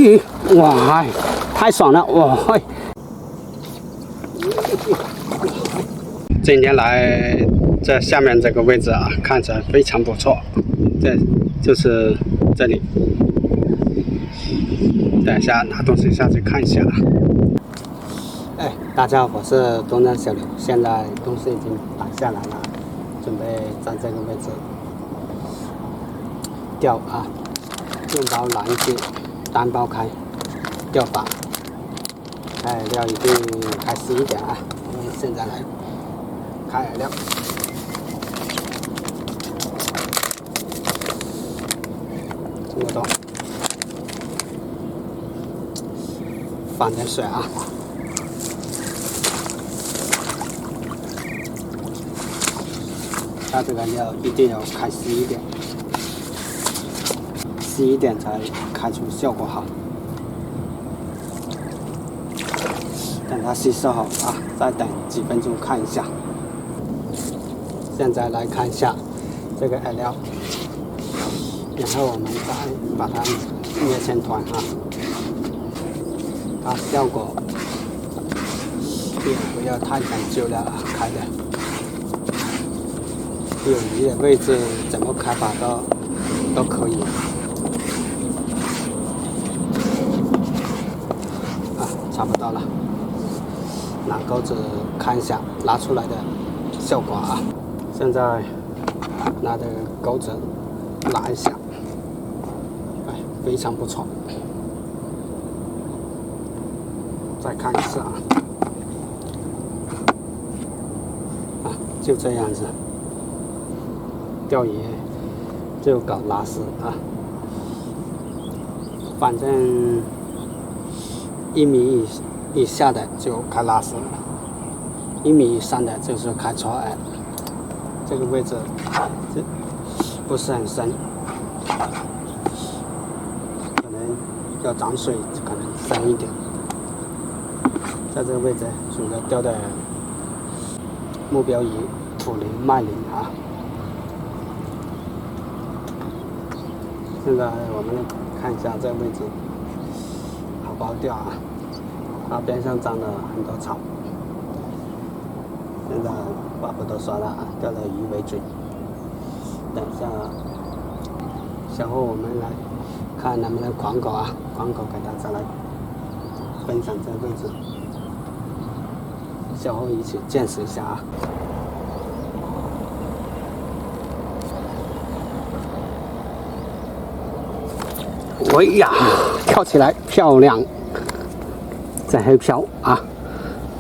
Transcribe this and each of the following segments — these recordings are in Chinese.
喂，哇，太爽了，哇！今天来这下面这个位置啊，看起来非常不错。这就是这里。等一下拿东西下去看一下。哎，大家好，我是东江小刘，现在东西已经摆下来了，准备在这个位置钓啊，用包拦截，单包开，钓法。开饵料一定开始一点啊，我们现在来开饵料。这么多，放点水啊。它这个料一定要开稀一点，稀一点才开出效果好。等它吸收好啊，再等几分钟看一下。现在来看一下这个饵料，然后我们再把它捏成团啊，它效果也不要太讲究了啊，开的有鱼的位置怎么开法都可以啊，差不多了。拿钩子看一下拿出来的效果啊！现在拿着钩子拉一下，哎，非常不错。再看一次啊，就这样子。钓鱼就搞拉丝啊，反正1米以下的就开拉丝，1米以上的就是开撮饵。这个位置这不是很深，可能要涨水，可能深一点。在这个位置主要钓的目标鱼土鲢、麦鲢啊。现在我们看一下这个位置好不好钓啊？它边上长了很多草。现在话不多说了啊，钓了鱼为准。等一下，稍后我们来看能不能狂口啊，狂口给大家来分享这个位置，稍后一起见识一下啊。哎呀，跳起来漂亮！再黑漂啊！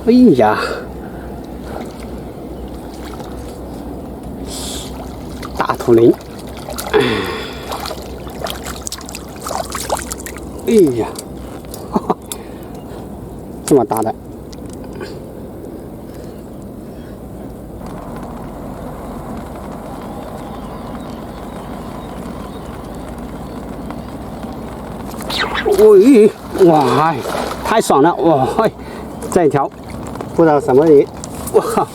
哎呀，大土鲢！哎呀，哈哈，这么大的！喂，哇，太爽了！哇，这一条不知道什么鱼，哇，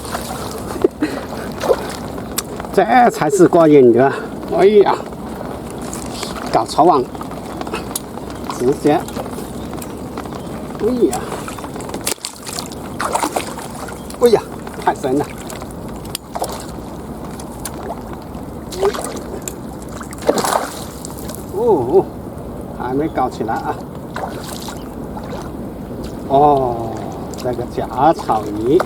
这才是过瘾的！哎呀，搞草网，直接，哎呀，哎呀，太深了！哦。还没搞起来啊！哦，这个假草鱼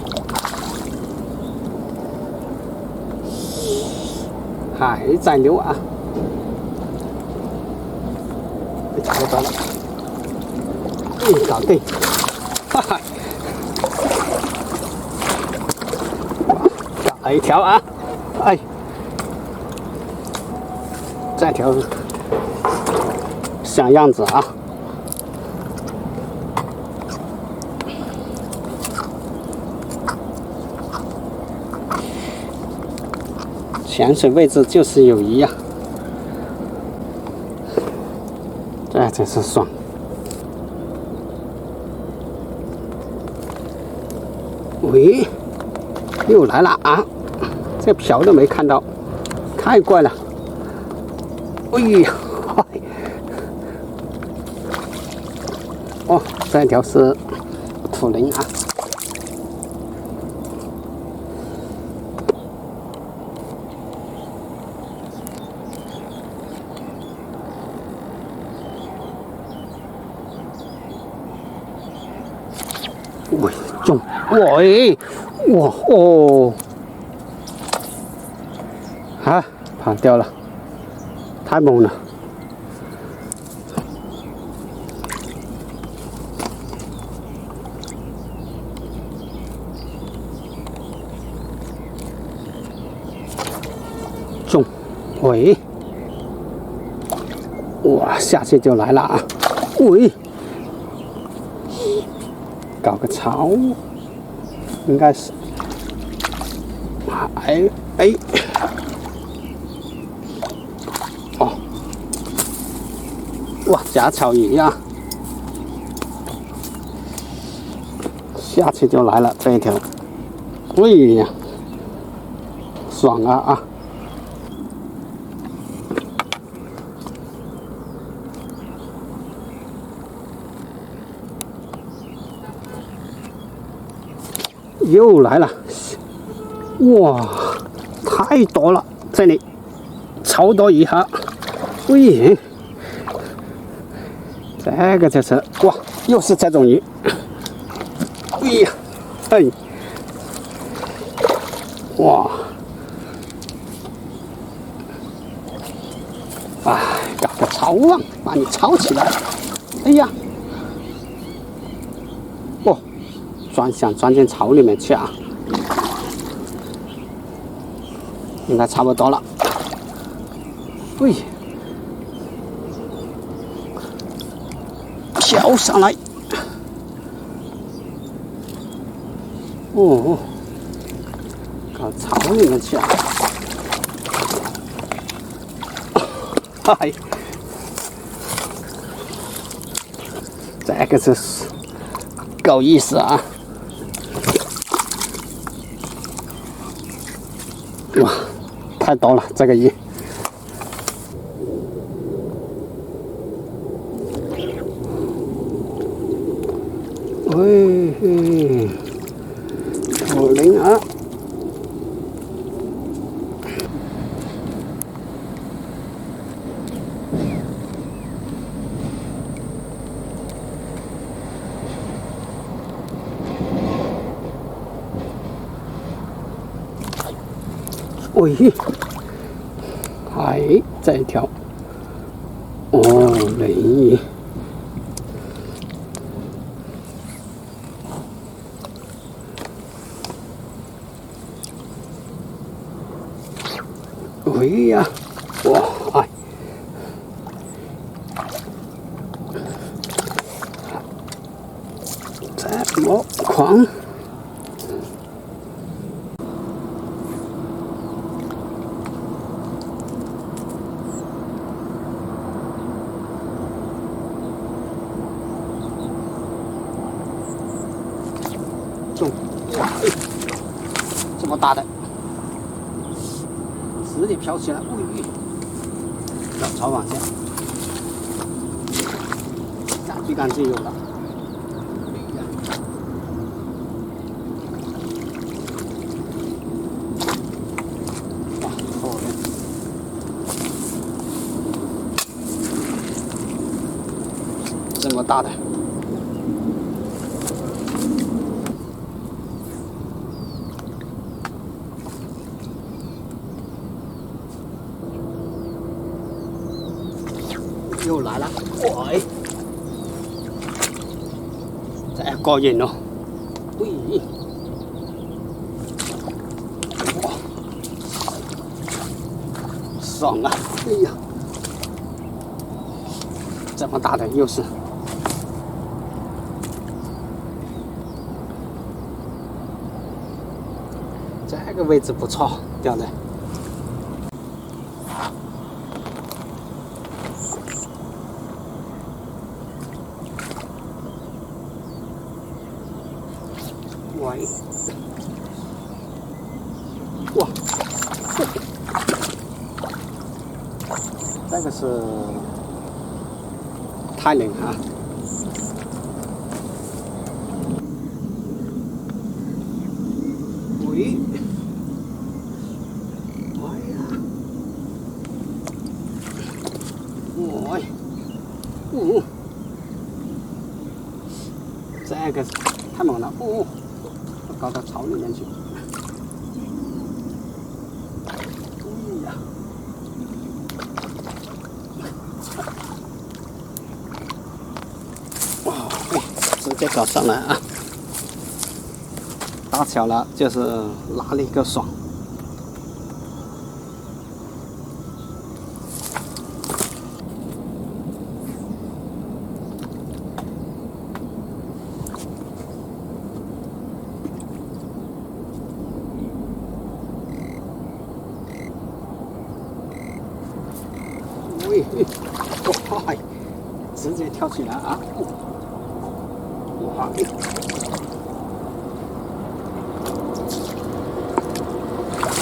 还在溜啊！差不多了，搞定！哈哈，搞了一条啊！哎，这条像样子啊！潜水位置就是有鱼呀，这真是爽！喂，又来了啊！这瓢都没看到，太怪了！哎呀！哦，这条是土灵啊。喂，中！喂，哇哦！啊，跑掉了，太猛了！中！喂！哇，下去就来了啊！喂！搞个槽，应该是，哎，哦，哇，假草鱼呀，下去就来了这一条，哎呀，爽啊啊！又来了，哇，太多了，这里超多鱼哈！喂，这个就是哇，又是这种鱼，哎呀，哎，哇，哎，搞个抄网，把你抄起来，哎呀，哦。想钻进槽里面去啊！应该差不多了。喂，飘上来！哦，搞槽里面去啊！嗨，这个是够意思啊！哇，太多了这个鱼！喂，土灵啊！喂，哎，这一条，哦，鲢鱼，喂呀，哇，哎，这么狂！哇，这么大的，直接飘起来，喂，小潮网线，下去杆就有了。哇，好嘞！这么大的。又来了，喂，这过瘾哦，喂，哇，爽啊！哎呀，这么大的又是，这个位置不错，钓的。喂，哇，这个是泰灵啊，那个太猛了，哦，搞到草里面去。哎呀，哇，直接搞上来啊！打巧了，就是拿了一个爽。哇，直接跳起来啊！哇，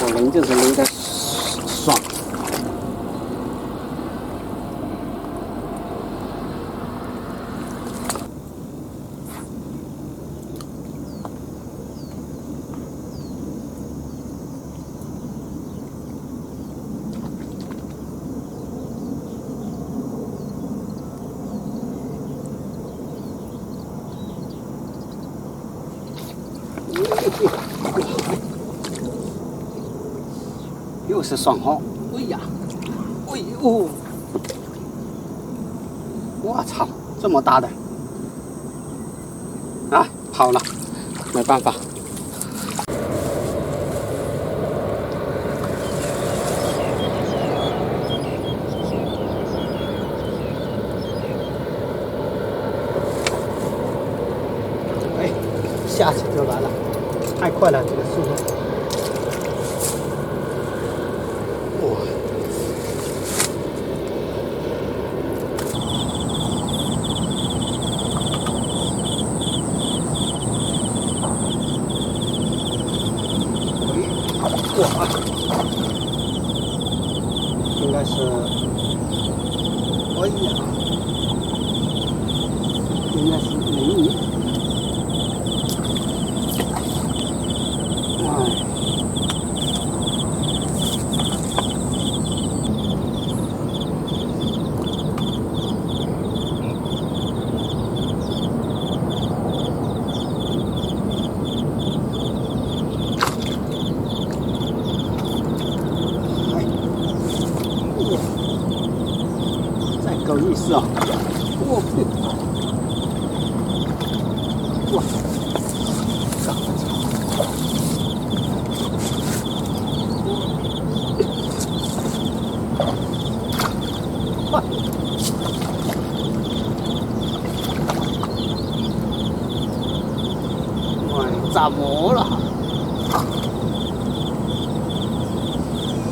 我人就是溜得爽。又是爽货！哎呀，哎呦，我操，这么大的啊，跑了，没办法。哎，下去就来了，太快了，这个速度。哇，应该是，哎呀，应该是鲶鱼。哎。有意思啊！哇，哇，搞得巧！哇，哇，炸毛了！哎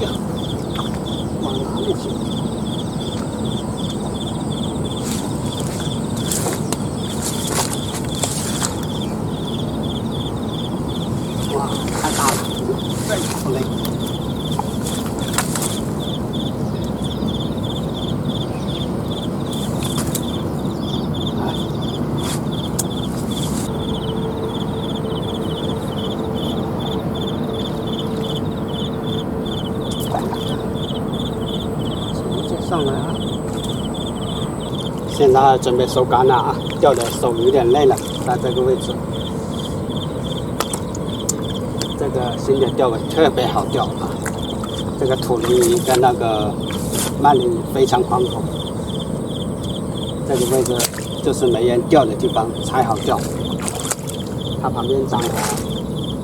呀，往哪里去？太大了，再跑嘞！直接上来啊！现在准备收竿了啊，钓的手有点累了，在这个位置。这个新的钓尾特别好钓啊！这个土鲢鱼跟那个鳗鲢鱼非常宽口，这个位置就是没人钓的地方才好钓。它旁边长的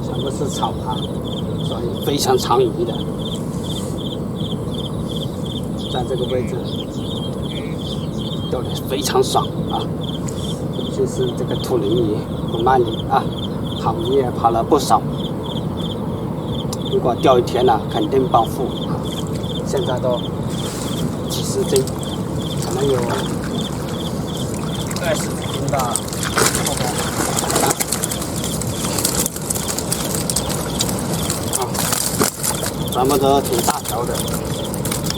全部是草啊，所以非常长鱼的。在这个位置钓的非常爽啊！尤其是这个土鲢鱼和鳗鲢啊，好鱼也跑了不少。如果钓一天了，肯定暴富啊！现在都几十斤，可能有20斤的啊，咱们都挺大条的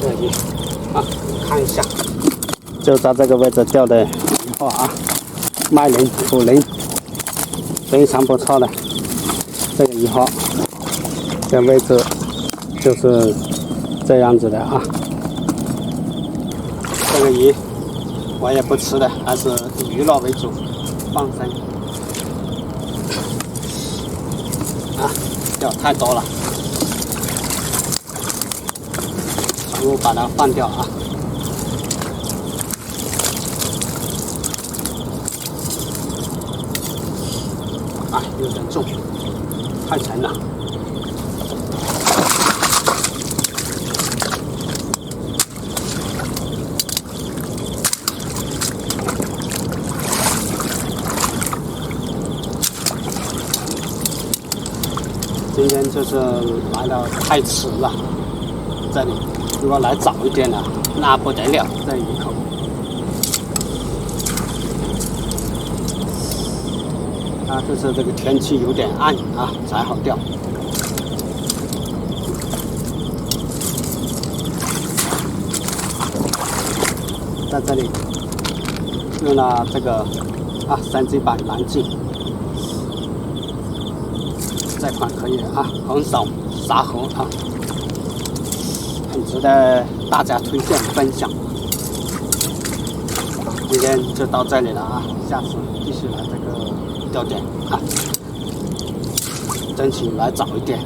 这鱼啊，看一下，就在这个位置钓的鱼货啊，鳗鲢、土鲢，非常不错的这个鱼货。这位置就是这样子的啊。这个鱼我也不吃的，还是以娱乐为主，放生。掉太多了，全部把它放掉啊！啊，有点重，太沉了。今天就是来的太迟了，这里如果来早一点呢，那不得了，这鱼口。啊，就是这个天气有点暗啊，才好钓。在这里用了这个3G 版蓝鲸。这款可以啊，横扫沙河啊，很值得大家推荐分享。今天就到这里了啊，下次继续来这个钓点啊，争取来早一点。